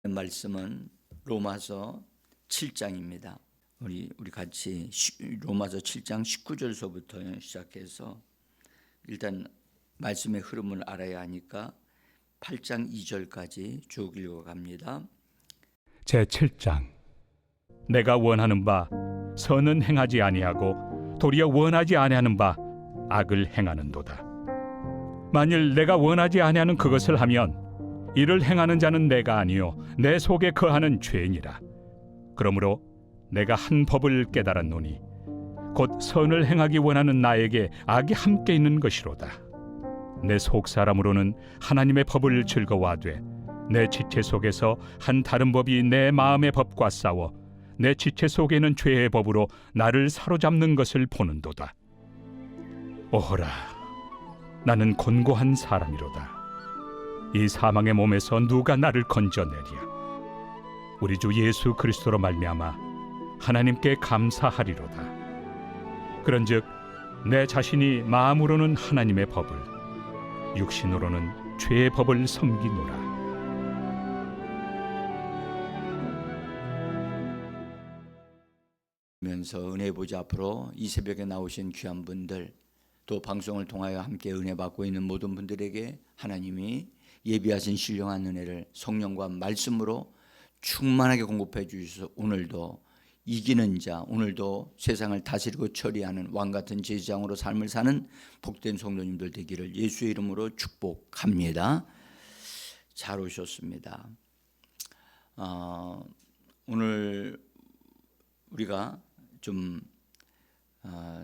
말씀은 로마서 7장입니다. 우리 같이 로마서 7장 19절서부터 시작해서 일단 말씀의 흐름을 알아야 하니까 8장 2절까지 쭉 읽어갑니다. 제7장. 내가 원하는 바 선은 행하지 아니하고 도리어 원하지 아니하는 바 악을 행하는도다. 만일 내가 원하지 아니하는 그것을 하면 이를 행하는 자는 내가 아니요 내 속에 거하는 죄니라. 그러므로 내가 한 법을 깨달았노니 곧 선을 행하기 원하는 나에게 악이 함께 있는 것이로다. 내 속 사람으로는 하나님의 법을 즐거워하되 내 지체 속에서 한 다른 법이 내 마음의 법과 싸워 내 지체 속에 있는 죄의 법으로 나를 사로잡는 것을 보는도다. 오호라, 나는 곤고한 사람이로다. 이 사망의 몸에서 누가 나를 건져내랴. 우리 주 예수 그리스도로 말미암아 하나님께 감사하리로다. 그런즉 내 자신이 마음으로는 하나님의 법을, 육신으로는 죄의 법을 섬기노라. 면서 은혜 보좌 앞으로 이 새벽에 나오신 귀한 분들, 또 방송을 통하여 함께 은혜 받고 있는 모든 분들에게 하나님이 예비하신 신령한 은혜를 성령과 말씀으로 충만하게 공급해 주셔서 오늘도 이기는 자, 오늘도 세상을 다스리고 처리하는 왕같은 제사장으로 삶을 사는 복된 성도님들 되기를 예수의 이름으로 축복합니다. 잘 오셨습니다. 오늘 우리가 좀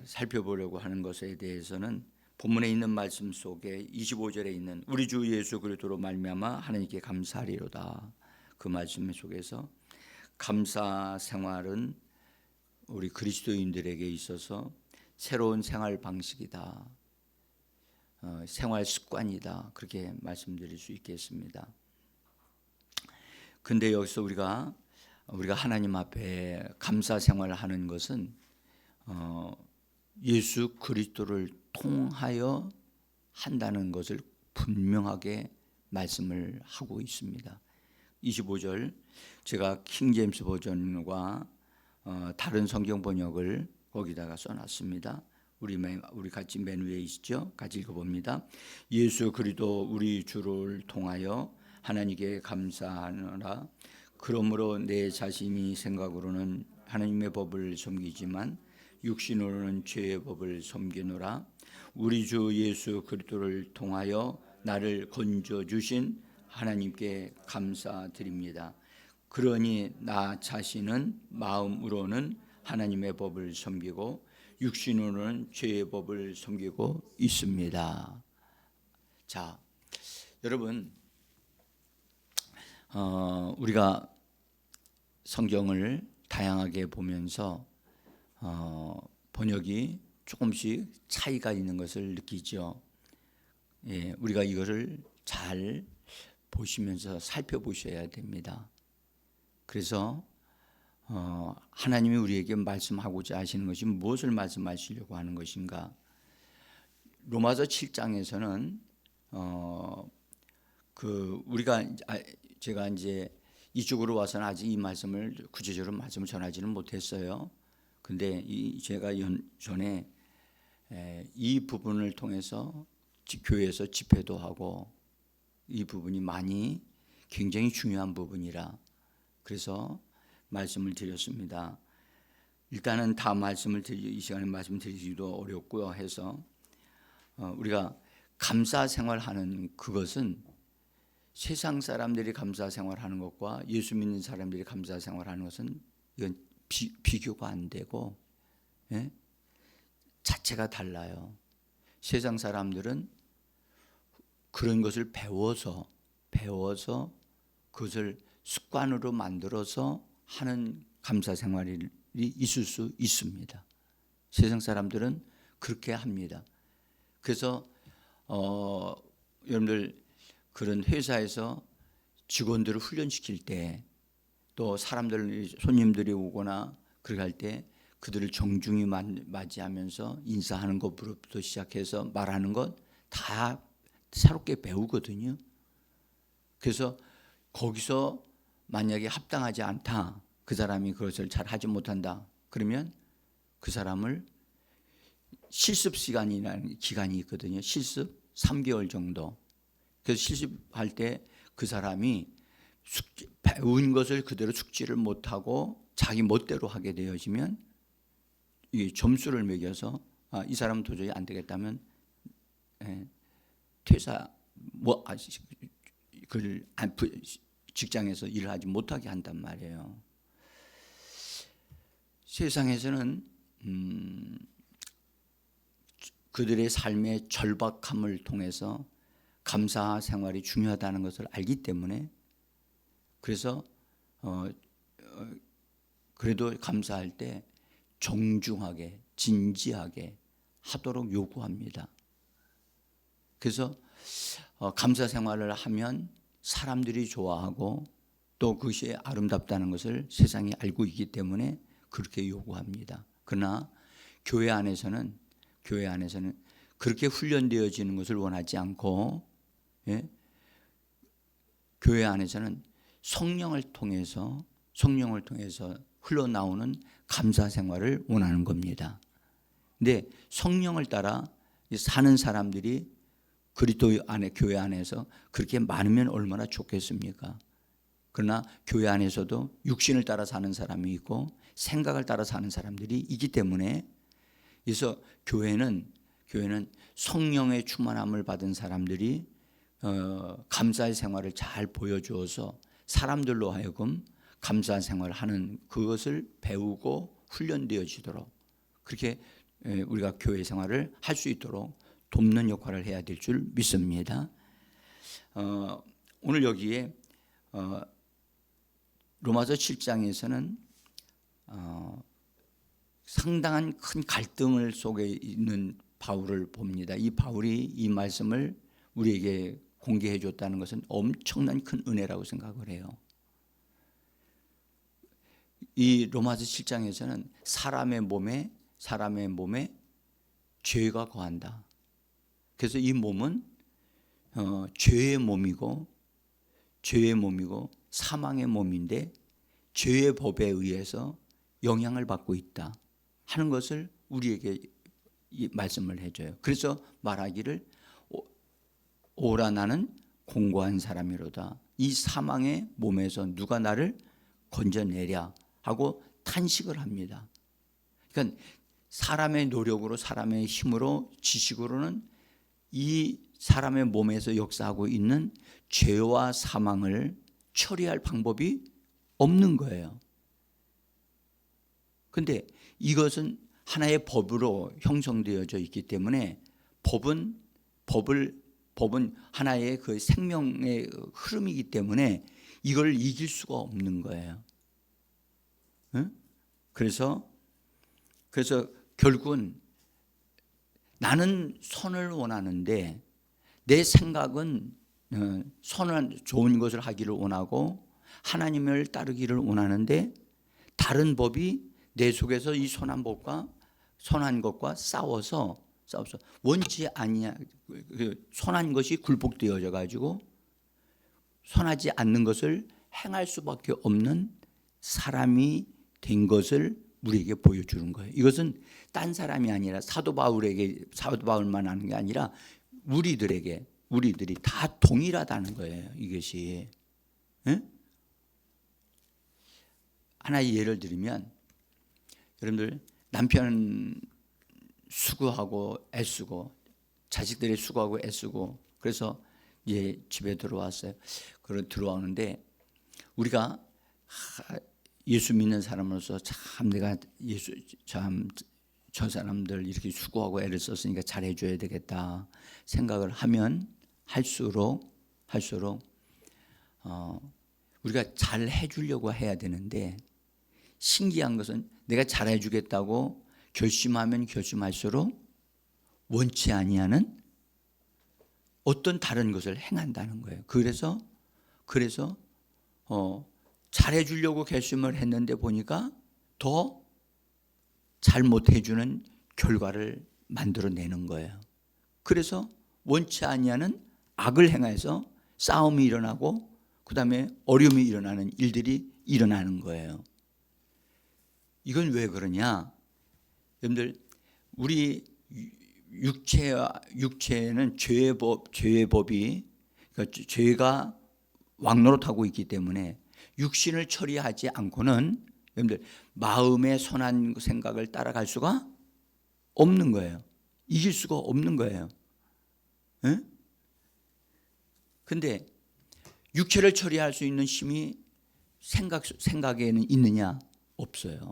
살펴보려고 하는 것에 대해서는 본문에 있는 말씀 속에 25절에 있는 우리 주 예수 그리스도로 말미암아 하나님께 감사하리로다. 그 말씀 속에서 감사 생활은 우리 그리스도인들에게 있어서 새로운 생활 방식이다, 생활 습관이다, 그렇게 말씀드릴 수 있겠습니다. 근데 여기서 우리가 하나님 앞에 감사 생활을 하는 것은 예수 그리스도를 통하여 한다는 것을 분명하게 말씀을 하고 있습니다. 25절, 제가 킹제임스 버전과 다른 성경 번역을 거기다가 써놨습니다. 우리 같이 맨 위에 있죠? 같이 읽어봅니다. 예수 그리스도 우리 주를 통하여 하나님께 감사하노라. 그러므로 내 자신이 생각으로는 하나님의 법을 섬기지만 육신으로는 죄의 법을 섬기노라. 우리 주 예수 그리스도를 통하여 나를 건져 주신 하나님께 감사드립니다. 그러니 나 자신은 마음으로는 하나님의 법을 섬기고 육신으로는 죄의 법을 섬기고 있습니다. 자, 여러분, 우리가 성경을 다양하게 보면서 번역이 조금씩 차이가 있는 것을 느끼죠. 예, 우리가 이거를 잘 보시면서 살펴보셔야 됩니다. 그래서 하나님이 우리에게 말씀하고자 하시는 것이 무엇을 말씀하시려고 하는 것인가? 로마서 7장에서는 제가 이제 이쪽으로 와서는 아직 이 말씀을 구체적으로 말씀을 전하지는 못했어요. 근데 제가 전에 이 부분을 통해서 교회에서 집회도 하고 이 부분이 굉장히 중요한 부분이라 그래서 말씀을 드렸습니다. 일단은 다 이 시간에 말씀드리기도 어렵고요 해서 우리가 감사 생활하는 그것은 세상 사람들이 감사 생활하는 것과 예수 믿는 사람들이 감사 생활하는 것은 이건 비교가 안 되고, 예? 자체가 달라요. 세상 사람들은 그런 것을 배워서 그것을 습관으로 만들어서 하는 감사 생활이 있을 수 있습니다. 세상 사람들은 그렇게 합니다. 그래서 여러분들 그런 회사에서 직원들을 훈련시킬 때, 또 손님들이 오거나 그렇게 할 때 그들을 정중히 맞이하면서 인사하는 것부터 시작해서 말하는 것 다 새롭게 배우거든요. 그래서 거기서 만약에 합당하지 않다, 그 사람이 그것을 잘 하지 못한다, 그러면 그 사람을 실습 시간이라는 기간이 있거든요. 실습 3개월 정도. 그래서 실습할 때 그 사람이 배운 것을 그대로 숙지를 못하고 자기 멋대로 하게 되어지면 이 점수를 매겨서 이 사람은 도저히 안 되겠다면 퇴사, 그걸 직장에서 일을 하지 못하게 한단 말이에요. 세상에서는 그들의 삶의 절박함을 통해서 감사 생활이 중요하다는 것을 알기 때문에, 그래서 그래도 감사할 때 정중하게 진지하게 하도록 요구합니다. 그래서 감사 생활을 하면 사람들이 좋아하고 또 그것이 아름답다는 것을 세상이 알고 있기 때문에 그렇게 요구합니다. 그러나 교회 안에서는 그렇게 훈련되어지는 것을 원하지 않고, 교회 안에서는 성령을 통해서 흘러나오는 감사 생활을 원하는 겁니다. 근데 성령을 따라 사는 사람들이 그리스도 안에, 교회 안에서 그렇게 많으면 얼마나 좋겠습니까? 그러나 교회 안에서도 육신을 따라 사는 사람이 있고 생각을 따라 사는 사람들이 있기 때문에, 그래서 교회는 성령의 충만함을 받은 사람들이 감사의 생활을 잘 보여주어서 사람들로 하여금 감사 생활을 하는 그것을 배우고 훈련되어지도록, 그렇게 우리가 교회 생활을 할 수 있도록 돕는 역할을 해야 될 줄 믿습니다. 오늘 여기에 로마서 7장에서는 상당한 큰 갈등을 속에 있는 바울을 봅니다. 이 바울이 이 말씀을 우리에게 공개해 줬다는 것은 엄청난 큰 은혜라고 생각을 해요. 이 로마서 7장에서는 사람의 몸에 죄가 거한다. 그래서 이 몸은 죄의 몸이고 사망의 몸인데 죄의 법에 의해서 영향을 받고 있다 하는 것을 우리에게 말씀을 해줘요. 그래서 말하기를 오라 나는 공고한 사람이로다. 이 사망의 몸에서 누가 나를 건져내랴 하고 탄식을 합니다. 그러니까 사람의 노력으로, 사람의 힘으로, 지식으로는 이 사람의 몸에서 역사하고 있는 죄와 사망을 처리할 방법이 없는 거예요. 그런데 이것은 하나의 법으로 형성되어져 있기 때문에 법은 하나의 그 생명의 흐름이기 때문에 이걸 이길 수가 없는 거예요. 응? 그래서 결국은 나는 선을 원하는데 내 생각은 선한 좋은 것을 하기를 원하고 하나님을 따르기를 원하는데 다른 법이 내 속에서 이 선한 것과 싸워서 원치 아니야. 선한 것이 굴복되어져 가지고 선하지 않는 것을 행할 수밖에 없는 사람이 된 것을 우리에게 보여주는 거예요. 이것은 딴 사람이 아니라 사도 바울만 하는 게 아니라 우리들이 다 동일하다는 거예요. 이것이. 하나의 예를 들면, 여러분들 남편 수고하고 애쓰고 자식들이 수고하고 애쓰고 그래서 집에 들어왔어요. 들어오는데 우리가 예수 믿는 사람으로서 내가 저 사람들 이렇게 수고하고 애를 썼으니까 잘해줘야 되겠다 생각을 하면 할수록 우리가 잘해주려고 해야 되는데, 신기한 것은 내가 잘해주겠다고 결심하면 결심할수록 원치 아니하는 어떤 다른 것을 행한다는 거예요. 그래서 잘해주려고 결심을 했는데 보니까 더 잘못해주는 결과를 만들어내는 거예요. 그래서 원치 아니하는 악을 행해서 싸움이 일어나고 그 다음에 어려움이 일어나는 일들이 일어나는 거예요. 이건 왜 그러냐? 여러분들, 우리 육체는 죄의 법이, 그러니까 죄가 왕노릇하고 있기 때문에 육신을 처리하지 않고는 여러분들 마음의 선한 생각을 따라갈 수가 없는 거예요. 이길 수가 없는 거예요. 근데 육체를 처리할 수 있는 힘이 생각에는 있느냐? 없어요.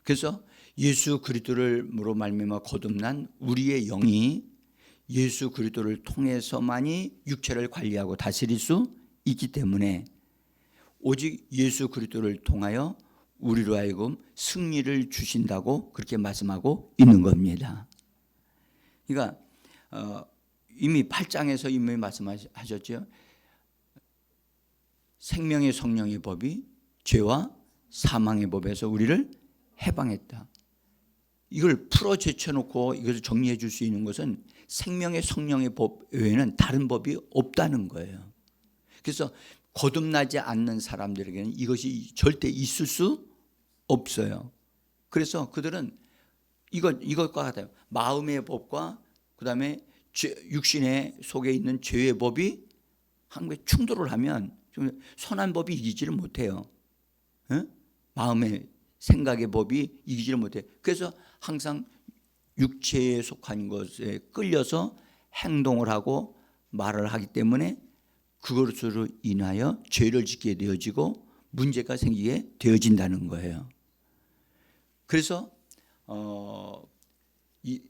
그래서 예수 그리스도로 말미암아 거듭난 우리의 영이 예수 그리스도를 통해서만이 육체를 관리하고 다스릴 수 있기 때문에 오직 예수 그리스도를 통하여 우리로 하여금 승리를 주신다고 그렇게 말씀하고 있는 겁니다. 그러니까 이미 8장에서 이미 말씀하셨죠. 생명의 성령의 법이 죄와 사망의 법에서 우리를 해방했다. 이걸 풀어 제쳐놓고 이것을 정리해 줄 수 있는 것은 생명의 성령의 법 외에는 다른 법이 없다는 거예요. 그래서 거듭나지 않는 사람들에게는 이것이 절대 있을 수 없어요. 그래서 그들은 이것과 같아요. 마음의 법과 그 다음에 육신의 속에 있는 죄의 법이 한국에 충돌을 하면 선한 법이 이기지를 못해요. 마음의 생각의 법이 이기지를 못해요. 그래서 항상 육체에 속한 것에 끌려서 행동을 하고 말을 하기 때문에 그것으로 인하여 죄를 짓게 되어지고 문제가 생기게 되어진다는 거예요. 그래서 이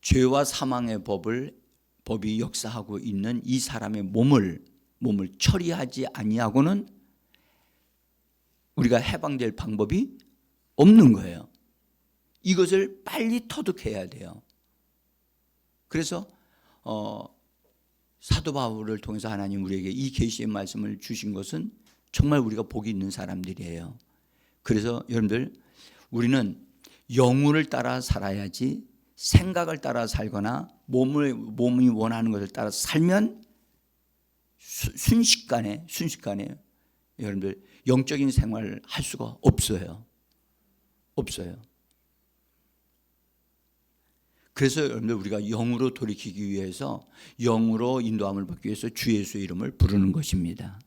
죄와 사망의 법이 역사하고 있는 이 사람의 몸을 처리하지 아니하고는 우리가 해방될 방법이 없는 거예요. 이것을 빨리 터득해야 돼요. 그래서 사도 바울을 통해서 하나님 우리에게 이 계시의 말씀을 주신 것은 정말 우리가 복이 있는 사람들이에요. 그래서 여러분들, 우리는 영혼을 따라 살아야지 생각을 따라 살거나 몸이 원하는 것을 따라 살면 순식간에 여러분들 영적인 생활을 할 수가 없어요. 그래서 여러분들, 우리가 영으로 돌이키기 위해서, 영으로 인도함을 받기 위해서 주 예수의 이름을 부르는 것입니다.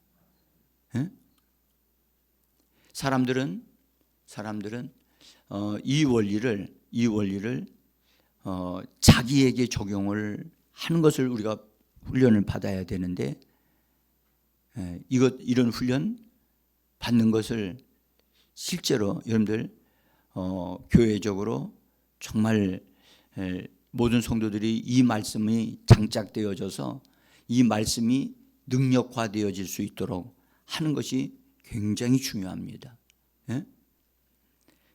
사람들은 이 원리를 자기에게 적용을 하는 것을 우리가 훈련을 받아야 되는데, 이런 훈련 받는 것을 실제로 여러분들 교회적으로 정말 모든 성도들이 이 말씀이 장착되어져서 이 말씀이 능력화되어질 수 있도록 하는 것이 굉장히 중요합니다.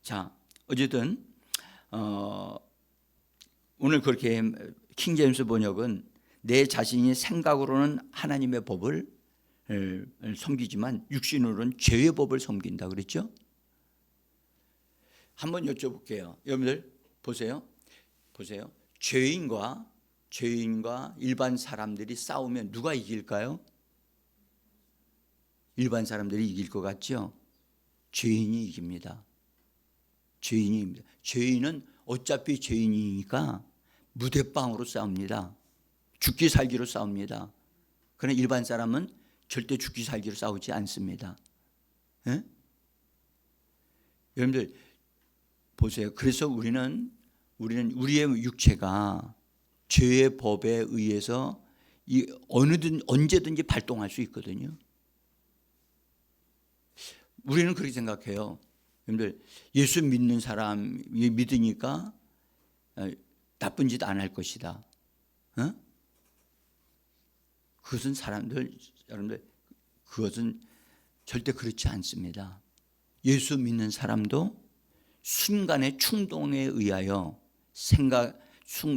자, 어쨌든 오늘 그렇게 킹제임스 번역은 내 자신이 생각으로는 하나님의 법을 섬기지만 육신으로는 죄의 법을 섬긴다 그랬죠? 한번 여쭤볼게요. 여러분들 보세요. 죄인과 일반 사람들이 싸우면 누가 이길까요? 일반 사람들이 이길 것 같죠? 죄인이 이깁니다. 죄인은 어차피 죄인이니까 무대빵으로 싸웁니다. 죽기 살기로 싸웁니다. 그러나 일반 사람은 절대 죽기 살기로 싸우지 않습니다. 여러분들 보세요. 그래서 우리는 우리의 육체가 죄의 법에 의해서 언제든지 발동할 수 있거든요. 우리는 그렇게 생각해요. 여러분들, 예수 믿는 사람이 믿으니까 나쁜 짓 안 할 것이다. 그것은 여러분들, 그것은 절대 그렇지 않습니다. 예수 믿는 사람도 순간의 충동에 의하여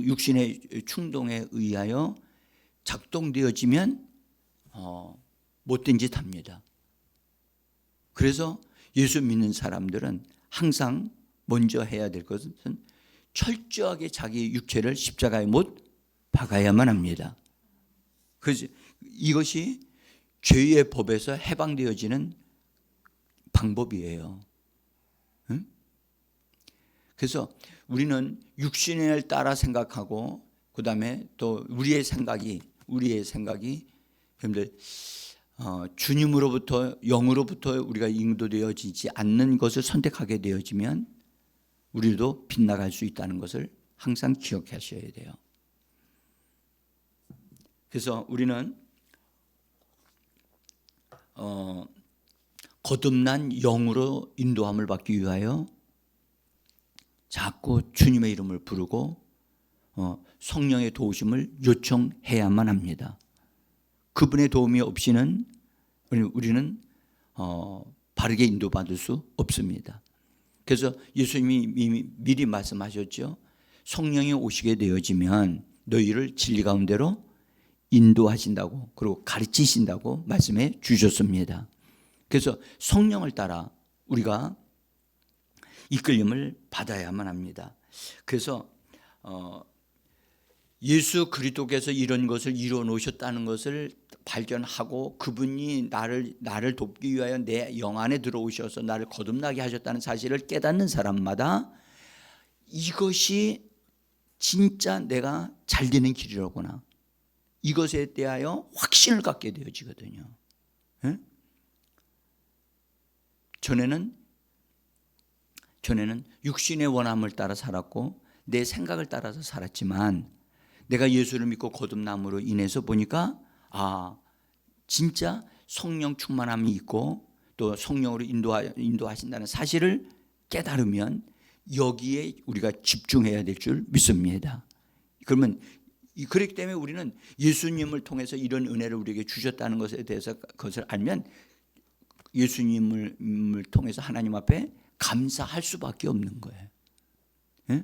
육신의 충동에 의하여 작동되어지면 못된 짓 합니다. 그래서 예수 믿는 사람들은 항상 먼저 해야 될 것은 철저하게 자기 육체를 십자가에 못 박아야만 합니다. 그래서 이것이 죄의 법에서 해방되어지는 방법이에요. 응? 그래서 우리는 육신을 따라 생각하고 그다음에 또 우리의 생각이 여러분들 주님으로부터 영으로부터 우리가 인도되어지지 않는 것을 선택하게 되어지면 우리도 빗나갈 수 있다는 것을 항상 기억하셔야 돼요. 그래서 우리는 거듭난 영으로 인도함을 받기 위하여 자꾸 주님의 이름을 부르고 성령의 도우심을 요청해야만 합니다. 그분의 도움이 없이는 우리는 바르게 인도받을 수 없습니다. 그래서 예수님이 미리 말씀하셨죠. 성령이 오시게 되어지면 너희를 진리 가운데로 인도하신다고 그리고 가르치신다고 말씀해 주셨습니다. 그래서 성령을 따라 우리가 이끌림을 받아야만 합니다. 그래서 예수 그리스도께서 이런 것을 이루어 놓으셨다는 것을 발견하고 그분이 나를 돕기 위하여 내 영 안에 들어오셔서 나를 거듭나게 하셨다는 사실을 깨닫는 사람마다 이것이 진짜 내가 잘 되는 길이로구나, 이것에 대하여 확신을 갖게 되어지거든요. 네? 전에는 육신의 원함을 따라 살았고 내 생각을 따라서 살았지만 내가 예수를 믿고 거듭남으로 인해서 보니까 진짜 성령 충만함이 있고 또 성령으로 인도하신다는 사실을 깨달으면 여기에 우리가 집중해야 될 줄 믿습니다. 그러면 그렇기 때문에 우리는 예수님을 통해서 이런 은혜를 우리에게 주셨다는 것에 대해서 그것을 알면 예수님을 통해서 하나님 앞에 감사할 수밖에 없는 거예요. 네?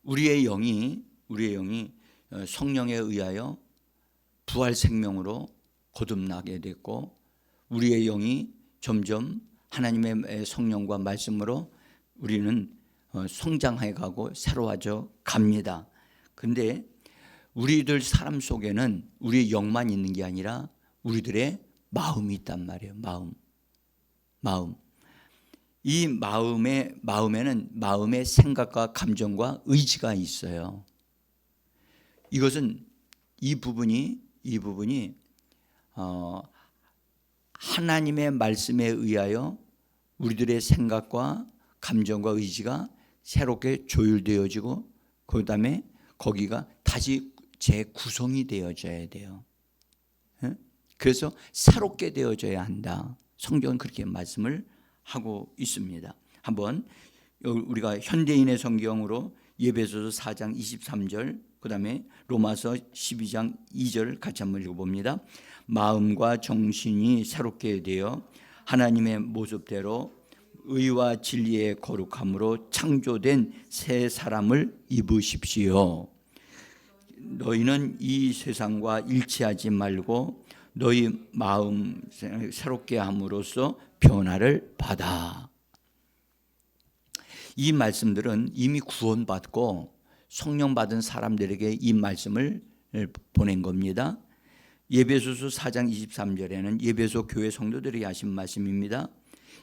우리의 영이 성령에 의하여 부활 생명으로 거듭나게 됐고 우리의 영이 점점 하나님의 성령과 말씀으로 우리는 성장해 가고 새로워져 갑니다. 근데 우리들 사람 속에는 우리의 영만 있는 게 아니라 우리들의 마음이 있단 말이에요. 마음. 이 마음에는 마음의 생각과 감정과 의지가 있어요. 이 부분이 하나님의 말씀에 의하여 우리들의 생각과 감정과 의지가 새롭게 조율되어지고 그다음에 거기가 다시 재구성이 되어져야 돼요. 그래서 새롭게 되어져야 한다. 성경은 그렇게 말씀을 하고 있습니다. 한번 우리가 현대인의 성경으로 에베소서 4장 23절 그다음에 로마서 12장 2절 같이 한번 읽어봅니다. 마음과 정신이 새롭게 되어 하나님의 모습대로 의와 진리의 거룩함으로 창조된 새 사람을 입으십시오. 너희는 이 세상과 일치하지 말고 너희 마음 새롭게 함으로써 변화를 받아. 이 말씀들은 이미 구원받고 성령 받은 사람들에게 이 말씀을 보낸 겁니다. 에베소서 4장 23절에는 에베소 교회 성도들이 하신 말씀입니다.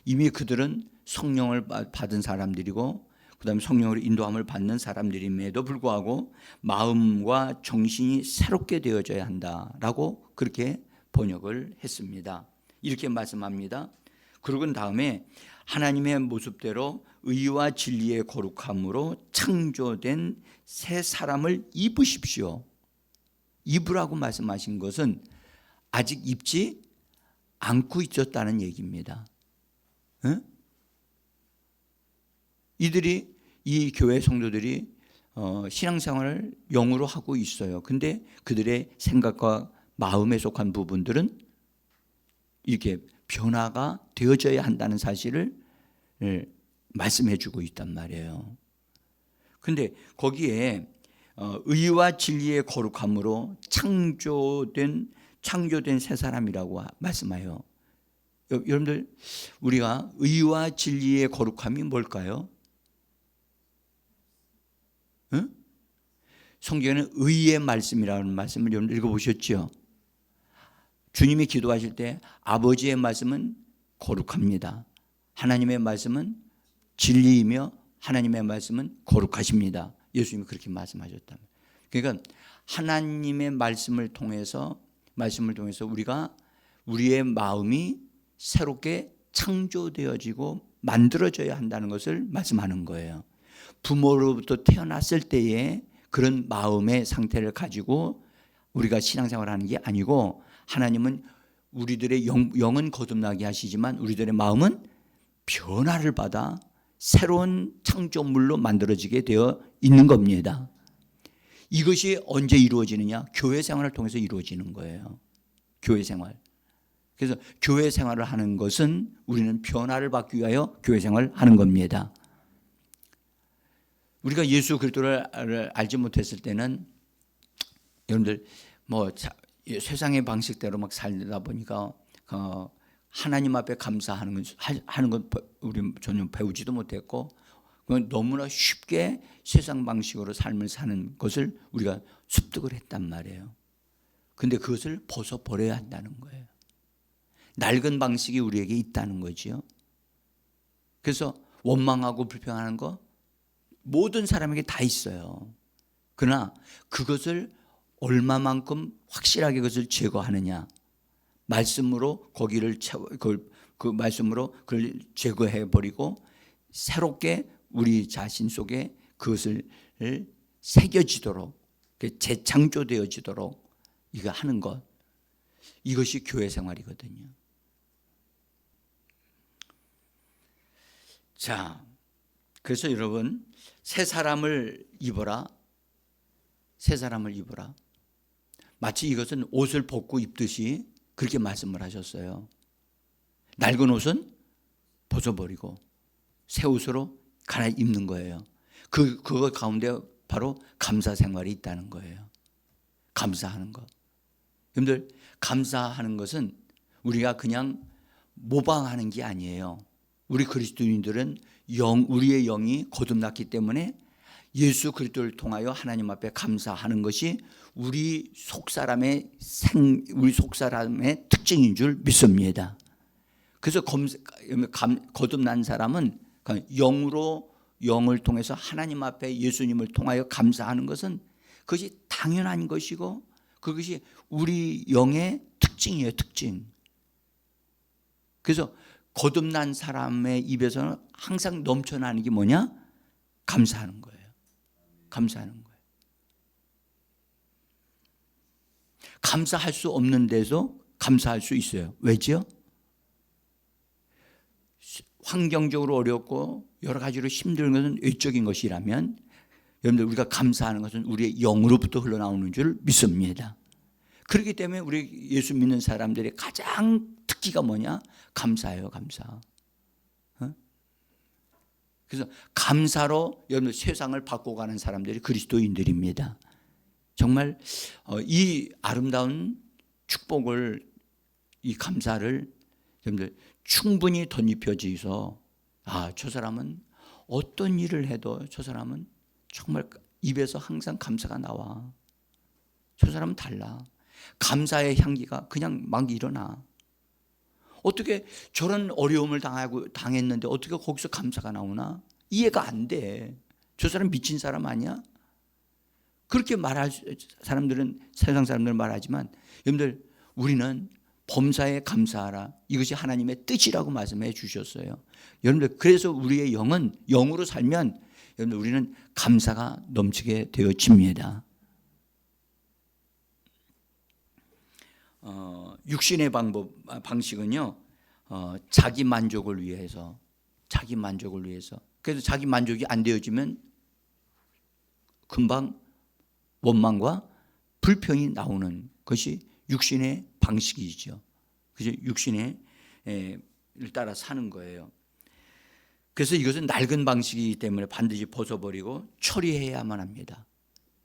이미 그들은 성령을 받은 사람들이고 그다음에 성령으로 인도함을 받는 사람들임에도 불구하고 마음과 정신이 새롭게 되어져야 한다라고 그렇게 번역을 했습니다. 이렇게 말씀합니다. 그러고 다음에 하나님의 모습대로 의와 진리의 거룩함으로 창조된 새 사람을 입으십시오. 입으라고 말씀하신 것은 아직 입지 않고 있었다는 얘기입니다. 이 교회 성도들이 신앙생활을 영으로 하고 있어요. 근데 그들의 생각과 마음에 속한 부분들은 이렇게 변화가 되어져야 한다는 사실을 말씀해 주고 있단 말이에요. 근데 거기에 의와 진리의 거룩함으로 창조된 새 사람이라고 말씀해요. 여러분들 우리가 의와 진리의 거룩함이 뭘까요? 성경에는 의의 말씀이라는 말씀을 여러분 읽어보셨죠? 주님이 기도하실 때 아버지의 말씀은 거룩합니다. 하나님의 말씀은 진리이며 하나님의 말씀은 거룩하십니다. 예수님이 그렇게 말씀하셨다면. 그러니까 하나님의 말씀을 통해서 우리가 우리의 마음이 새롭게 창조되어지고 만들어져야 한다는 것을 말씀하는 거예요. 부모로부터 태어났을 때의 그런 마음의 상태를 가지고 우리가 신앙생활을 하는 게 아니고, 하나님은 우리들의 영은 거듭나게 하시지만 우리들의 마음은 변화를 받아 새로운 창조물로 만들어지게 되어 있는 겁니다. 이것이 언제 이루어지느냐? 교회 생활을 통해서 이루어지는 거예요. 교회 생활. 그래서 교회 생활을 하는 것은 우리는 변화를 받기 위하여 교회 생활을 하는 겁니다. 우리가 예수 그리스도를 알지 못했을 때는 여러분들 세상의 방식대로 막 살다 보니까 하나님 앞에 감사하는 건 우리 전혀 배우지도 못했고, 너무나 쉽게 세상 방식으로 삶을 사는 것을 우리가 습득을 했단 말이에요. 근데 그것을 벗어버려야 한다는 거예요. 낡은 방식이 우리에게 있다는 거지요. 그래서 원망하고 불평하는 거 모든 사람에게 다 있어요. 그러나 그것을 얼마만큼 확실하게 그것을 제거하느냐, 말씀으로 그 말씀으로 그걸 제거해 버리고 새롭게 우리 자신 속에 그것을 새겨지도록, 재창조되어지도록 이거 하는 것, 이것이 교회 생활이거든요. 자, 그래서 여러분, 새 사람을 입어라. 새 사람을 입어라. 마치 이것은 옷을 벗고 입듯이 그렇게 말씀을 하셨어요. 낡은 옷은 벗어버리고 새 옷으로 갈아입는 거예요. 그거 가운데 바로 감사 생활이 있다는 거예요. 감사하는 것. 여러분들, 감사하는 것은 우리가 그냥 모방하는 게 아니에요. 우리 그리스도인들은 우리의 영이 거듭났기 때문에 예수 그리스도를 통하여 하나님 앞에 감사하는 것이 우리 속사람의 특징인 줄 믿습니다. 그래서 거듭난 사람은 영을 통해서 하나님 앞에 예수님을 통하여 감사하는 것은 그것이 당연한 것이고, 그것이 우리 영의 특징이에요, 특징. 그래서 거듭난 사람의 입에서는 항상 넘쳐나는 게 뭐냐? 감사하는 거예요. 감사하는 거예요. 감사할 수 없는 데서 감사할 수 있어요. 왜죠? 환경적으로 어렵고 여러 가지로 힘든 것은 외적인 것이라면, 여러분들, 우리가 감사하는 것은 우리의 영으로부터 흘러나오는 줄 믿습니다. 그렇기 때문에 우리 예수 믿는 사람들의 가장 특기가 뭐냐? 감사예요, 감사. 그래서 감사로 여러분들 세상을 바꿔가는 사람들이 그리스도인들입니다. 정말 이 아름다운 축복을, 이 감사를 여러분들 충분히 덧입혀져서, 저 사람은 어떤 일을 해도 저 사람은 정말 입에서 항상 감사가 나와. 저 사람은 달라. 감사의 향기가 그냥 막 일어나. 어떻게 저런 어려움을 당했는데 어떻게 거기서 감사가 나오나? 이해가 안 돼. 저 사람 미친 사람 아니야? 그렇게 말할 사람들은, 세상 사람들은 말하지만, 여러분들, 우리는 범사에 감사하라. 이것이 하나님의 뜻이라고 말씀해 주셨어요. 여러분들, 그래서 우리의 영은, 영으로 살면 여러분들, 우리는 감사가 넘치게 되어집니다. 육신의 방식은요, 자기 만족을 위해서. 그래서 자기 만족이 안 되어지면 금방 원망과 불평이 나오는 것이 육신의 방식이죠. 그래서 육신을 따라 사는 거예요. 그래서 이것은 낡은 방식이기 때문에 반드시 벗어버리고 처리해야만 합니다.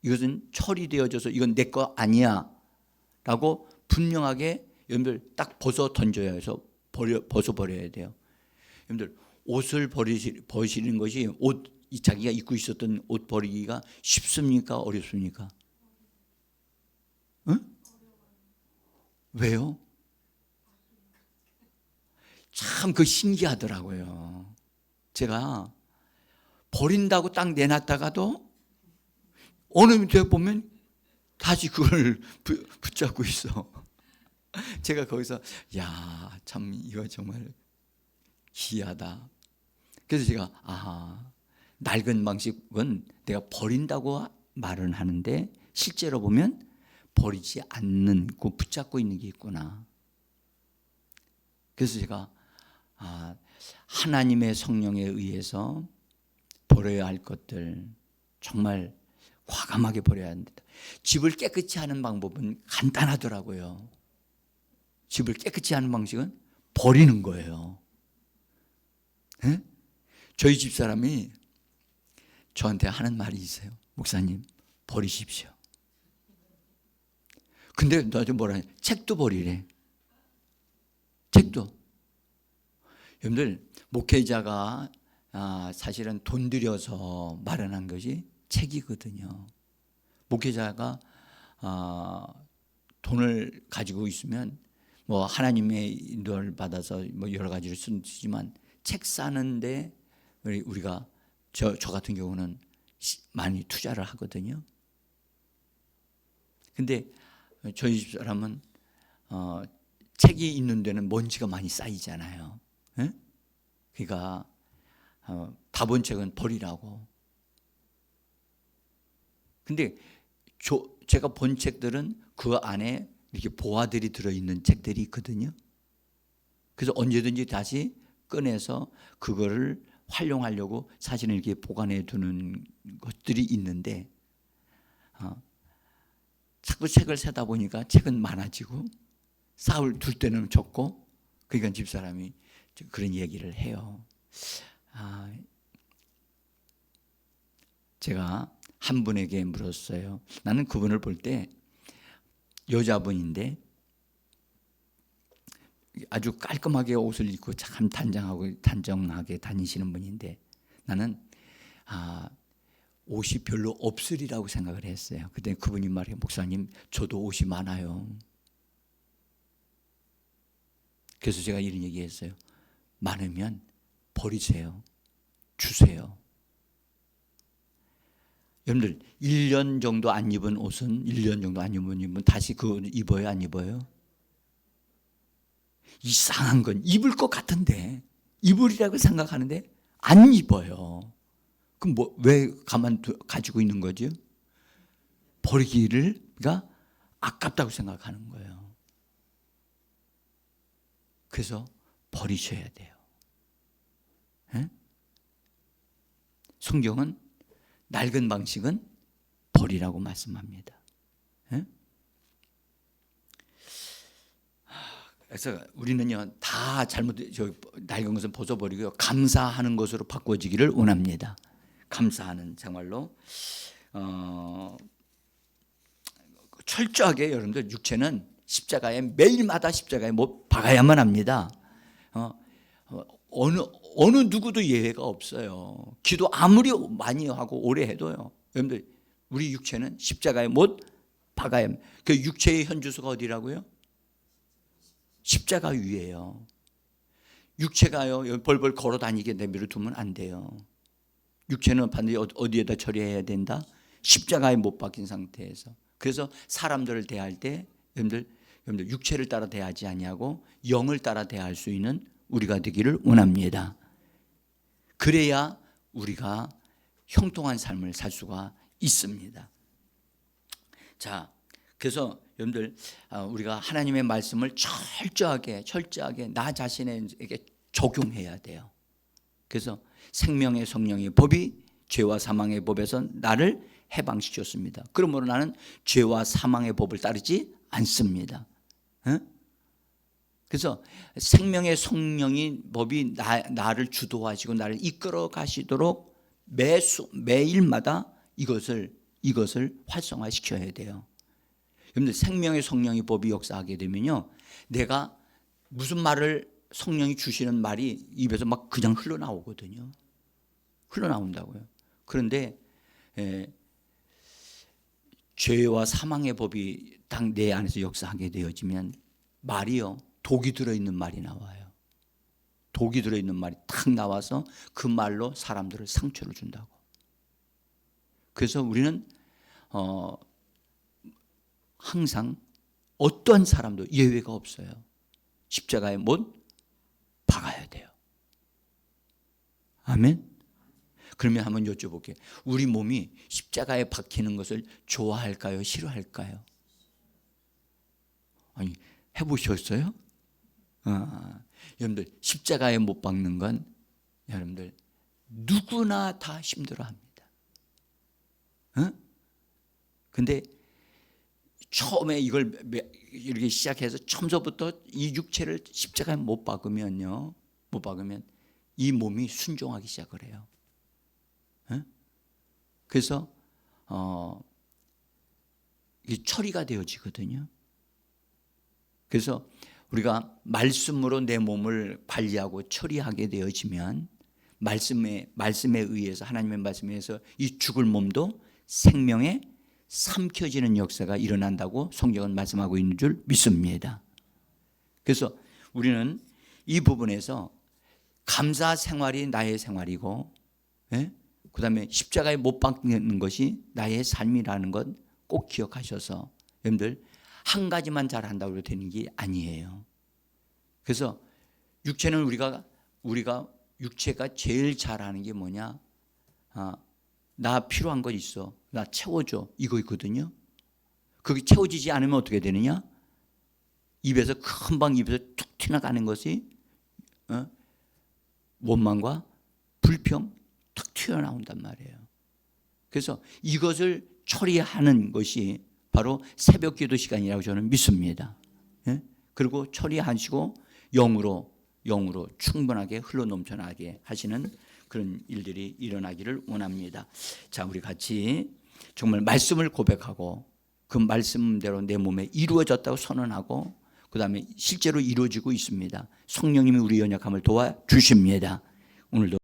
이것은 처리되어져서 이건 내 거 아니야 라고 분명하게 여러분들 딱 벗어 던져야 해서 벗어버려야 돼요. 여러분들, 옷을 버리시는 것이, 옷 자기가 입고 있었던 옷 버리기가 쉽습니까? 어렵습니까? 응? 왜요? 참 그 신기하더라고요. 제가 버린다고 딱 내놨다가도 어느 밑에 보면 다시 그걸 붙잡고 있어. 제가 거기서 야, 참 이거 정말 기이하다. 그래서 제가 낡은 방식은 내가 버린다고 말은 하는데 실제로 보면 버리지 않는, 붙잡고 있는 게 있구나. 그래서 제가 하나님의 성령에 의해서 버려야 할 것들 정말 과감하게 버려야 한다. 집을 깨끗이 하는 방법은 간단하더라고요. 집을 깨끗이 하는 방식은 버리는 거예요. 네? 저희 집사람이 저한테 하는 말이 있어요. 목사님, 버리십시오. 근데 나도 뭐라 해? 책도 버리래. 책도. 여러분들, 목회자가 사실은 돈 들여서 마련한 것이 책이거든요. 목회자가 돈을 가지고 있으면 뭐 하나님의 인도를 받아서 뭐 여러 가지를 쓰지만 책 사는데 우리가 저 같은 경우는 많이 투자를 하거든요. 근데 저희 집 사람은 책이 있는 데는 먼지가 많이 쌓이잖아요. 예? 그러니까 다 본 책은 버리라고. 근데 제가 본 책들은 그 안에 이렇게 보화들이 들어있는 책들이 있거든요. 그래서 언제든지 다시 꺼내서 그거를 활용하려고 사실은 이렇게 보관해 두는 것들이 있는데 자꾸 책을 사다 보니까 책은 많아지고 둘 때는 적고, 그러니까 집사람이 그런 얘기를 해요. 제가 한 분에게 물었어요. 나는 그분을 볼 때 여자분인데 아주 깔끔하게 옷을 입고 참 단정하게 다니시는 분인데 나는 옷이 별로 없으리라고 생각을 했어요. 그때 그분이 말해요. 목사님, 저도 옷이 많아요. 그래서 제가 이런 얘기했어요. 많으면 버리세요. 주세요. 여러분들 1년 정도 안 입은 옷은 1년 정도 안 입으면 다시 그거 입어요? 안 입어요? 이상한 건 입을 것 같은데, 입으리라고 생각하는데 안 입어요. 그럼 왜 가지고 있는 거죠? 버리기가 아깝다고 생각하는 거예요. 그래서 버리셔야 돼요. 에? 성경은 낡은 방식은 버리라고 말씀합니다. 에? 그래서 우리는요, 다 낡은 것은 벗어버리고요, 감사하는 것으로 바꿔지기를 원합니다. 감사하는 생활로 철저하게 여러분들 육체는 십자가에 매일마다 십자가에 못 박아야만 합니다. 어느 누구도 예외가 없어요. 기도 아무리 많이 하고 오래 해도요, 여러분들 우리 육체는 십자가에 못 박아야 합니다. 그 육체의 현주소가 어디라고요? 십자가 위에요. 육체가요 벌벌 걸어 다니게 내버려 두면 안 돼요. 육체는 반드시 어디에다 처리해야 된다? 십자가에 못 박힌 상태에서. 그래서 사람들을 대할 때 여러분들 육체를 따라 대하지 아니하고 영을 따라 대할 수 있는 우리가 되기를 원합니다. 그래야 우리가 형통한 삶을 살 수가 있습니다. 자, 그래서 여러분들 우리가 하나님의 말씀을 철저하게 나 자신에게 적용해야 돼요. 그래서 생명의 성령의 법이 죄와 사망의 법에서 나를 해방시켰습니다. 그러므로 나는 죄와 사망의 법을 따르지 않습니다. 그래서 생명의 성령의 법이 나를 주도하시고 나를 이끌어 가시도록 매일마다 이것을 활성화시켜야 돼요. 여러분들 생명의 성령의 법이 역사하게 되면요, 내가 무슨 말을 성령이 주시는 말이 입에서 막 그냥 흘러나오거든요. 흘러나온다고요. 그런데 죄와 사망의 법이 딱 내 안에서 역사하게 되어지면 말이요, 독이 들어있는 말이 나와요. 독이 들어있는 말이 탁 나와서 그 말로 사람들을 상처를 준다고. 그래서 우리는 항상 어떠한 사람도 예외가 없어요. 십자가에 못 박아야 돼요. 아멘. 그러면 한번 여쭤볼게요. 우리 몸이 십자가에 박히는 것을 좋아할까요? 싫어할까요? 아니, 해보셨어요? 여러분들, 십자가에 못 박는 건 여러분들 누구나 다 힘들어합니다. 근데 처음에 이걸 이렇게 시작해서 처음부터 이 육체를 십자가에 못 박으면 이 몸이 순종하기 시작을 해요. 그래서 이게 처리가 되어지거든요. 그래서 우리가 말씀으로 내 몸을 관리하고 처리하게 되어지면 말씀에 의해서, 하나님의 말씀에 의해서 이 죽을 몸도 생명에 삼켜지는 역사가 일어난다고 성경은 말씀하고 있는 줄 믿습니다. 그래서 우리는 이 부분에서 감사 생활이 나의 생활이고, 그 다음에 십자가에 못 박는 것이 나의 삶이라는 것 꼭 기억하셔서, 여러분들 한 가지만 잘한다고 되는 게 아니에요. 그래서 육체는 우리가 육체가 제일 잘하는 게 뭐냐? 나 필요한 거 있어, 나 채워줘, 이거 있거든요. 그게 채워지지 않으면 어떻게 되느냐? 입에서 금방 입에서 툭 튀어나가는 것이 원망과 불평 툭 튀어나온단 말이에요. 그래서 이것을 처리하는 것이 바로 새벽 기도 시간이라고 저는 믿습니다. 그리고 처리하시고 영으로 충분하게 흘러넘쳐나게 하시는 그런 일들이 일어나기를 원합니다. 자, 우리 같이 정말 말씀을 고백하고 그 말씀대로 내 몸에 이루어졌다고 선언하고, 그 다음에 실제로 이루어지고 있습니다. 성령님이 우리 연약함을 도와주십니다. 오늘도